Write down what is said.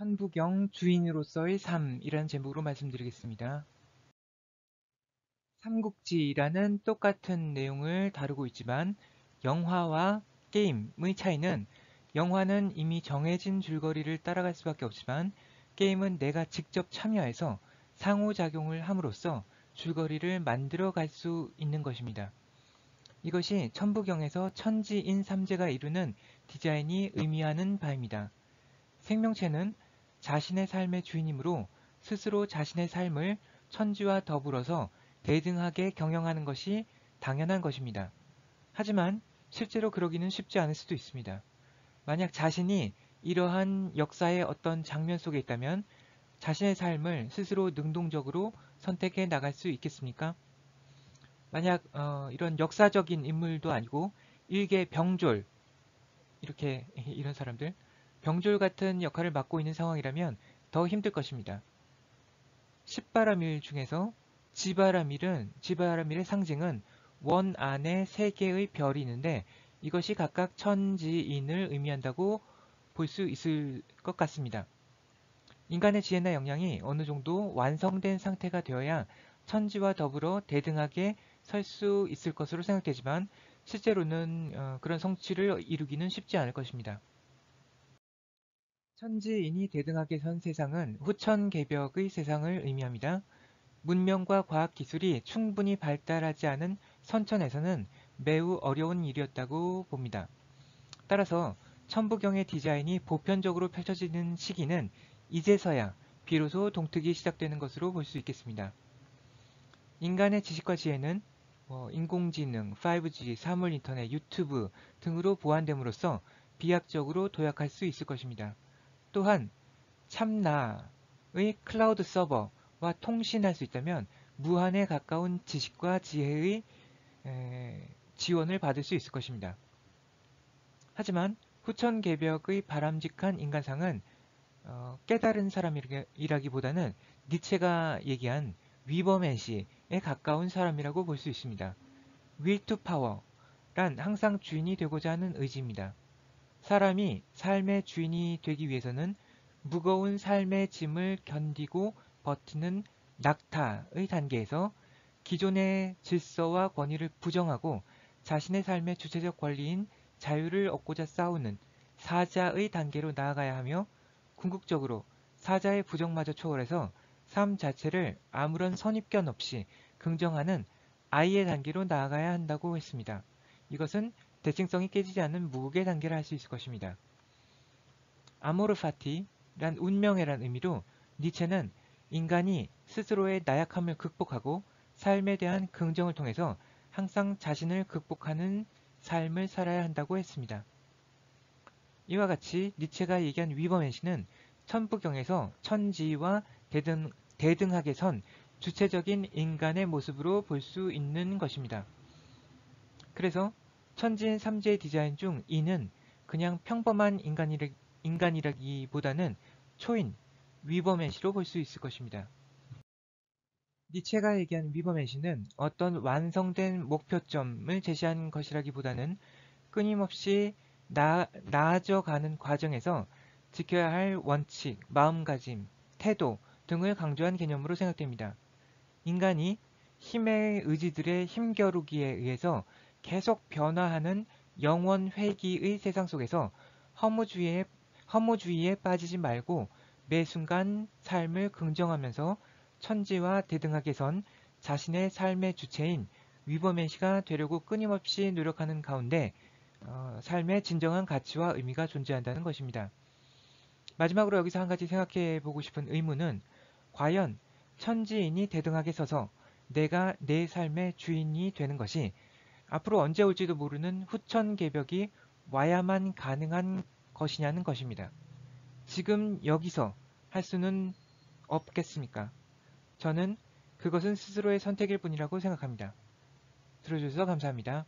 천부경 주인으로서의 삶이라는 제목으로 말씀드리겠습니다. 삼국지라는 똑같은 내용을 다루고 있지만 영화와 게임의 차이는 영화는 이미 정해진 줄거리를 따라갈 수밖에 없지만 게임은 내가 직접 참여해서 상호작용을 함으로써 줄거리를 만들어 갈 수 있는 것입니다. 이것이 천부경에서 천지인 삼재가 이루는 디자인이 의미하는 바입니다. 생명체는 자신의 삶의 주인이므로 스스로 자신의 삶을 천지와 더불어서 대등하게 경영하는 것이 당연한 것입니다. 하지만 실제로 그러기는 쉽지 않을 수도 있습니다. 만약 자신이 이러한 역사의 어떤 장면 속에 있다면 자신의 삶을 스스로 능동적으로 선택해 나갈 수 있겠습니까? 만약 이런 역사적인 인물도 아니고 일개 병졸, 이렇게 이런 사람들, 병졸 같은 역할을 맡고 있는 상황이라면 더 힘들 것입니다. 십바라밀 중에서 지바라밀의 상징은 원 안에 세 개의 별이 있는데 이것이 각각 천지인을 의미한다고 볼 수 있을 것 같습니다. 인간의 지혜나 역량이 어느 정도 완성된 상태가 되어야 천지와 더불어 대등하게 설 수 있을 것으로 생각되지만 실제로는 그런 성취를 이루기는 쉽지 않을 것입니다. 천지인이 대등하게 선 세상은 후천개벽의 세상을 의미합니다. 문명과 과학기술이 충분히 발달하지 않은 선천에서는 매우 어려운 일이었다고 봅니다. 따라서 천부경의 디자인이 보편적으로 펼쳐지는 시기는 이제서야 비로소 동특이 시작되는 것으로 볼 수 있겠습니다. 인간의 지식과 지혜는 인공지능, 5G, 사물인터넷, 유튜브 등으로 보완됨으로써 비약적으로 도약할 수 있을 것입니다. 또한 참나의 클라우드 서버와 통신할 수 있다면 무한에 가까운 지식과 지혜의 지원을 받을 수 있을 것입니다. 하지만 후천개벽의 바람직한 인간상은 깨달은 사람이라기보다는 니체가 얘기한 위버맨시에 가까운 사람이라고 볼 수 있습니다. will to power란 항상 주인이 되고자 하는 의지입니다. 사람이 삶의 주인이 되기 위해서는 무거운 삶의 짐을 견디고 버티는 낙타의 단계에서 기존의 질서와 권위를 부정하고 자신의 삶의 주체적 권리인 자유를 얻고자 싸우는 사자의 단계로 나아가야 하며 궁극적으로 사자의 부정마저 초월해서 삶 자체를 아무런 선입견 없이 긍정하는 아이의 단계로 나아가야 한다고 했습니다. 이것은 대칭성이 깨지지 않는 무극의 단계를 할 수 있을 것입니다. 아모르 파티란 운명이란 의미로 니체는 인간이 스스로의 나약함을 극복하고 삶에 대한 긍정을 통해서 항상 자신을 극복하는 삶을 살아야 한다고 했습니다. 이와 같이 니체가 얘기한 위버맨시는 천부경에서 천지와 대등하게 선 주체적인 인간의 모습으로 볼 수 있는 것입니다. 그래서 천지인 3제 디자인 중 이는 그냥 평범한 인간이라기보다는 초인, 위버맨시로 볼 수 있을 것입니다. 니체가 얘기한 위버맨시는 어떤 완성된 목표점을 제시한 것이라기보다는 끊임없이 나아져가는 과정에서 지켜야 할 원칙, 마음가짐, 태도 등을 강조한 개념으로 생각됩니다. 인간이 힘의 의지들의 힘겨루기에 의해서 계속 변화하는 영원 회귀의 세상 속에서 허무주의에 빠지지 말고 매 순간 삶을 긍정하면서 천지와 대등하게 선 자신의 삶의 주체인 위버맨시가 되려고 끊임없이 노력하는 가운데 삶의 진정한 가치와 의미가 존재한다는 것입니다. 마지막으로 여기서 한 가지 생각해 보고 싶은 의문은 과연 천지인이 대등하게 서서 내가 내 삶의 주인이 되는 것이 앞으로 언제 올지도 모르는 후천개벽이 와야만 가능한 것이냐는 것입니다. 지금 여기서 할 수는 없겠습니까? 저는 그것은 스스로의 선택일 뿐이라고 생각합니다. 들어주셔서 감사합니다.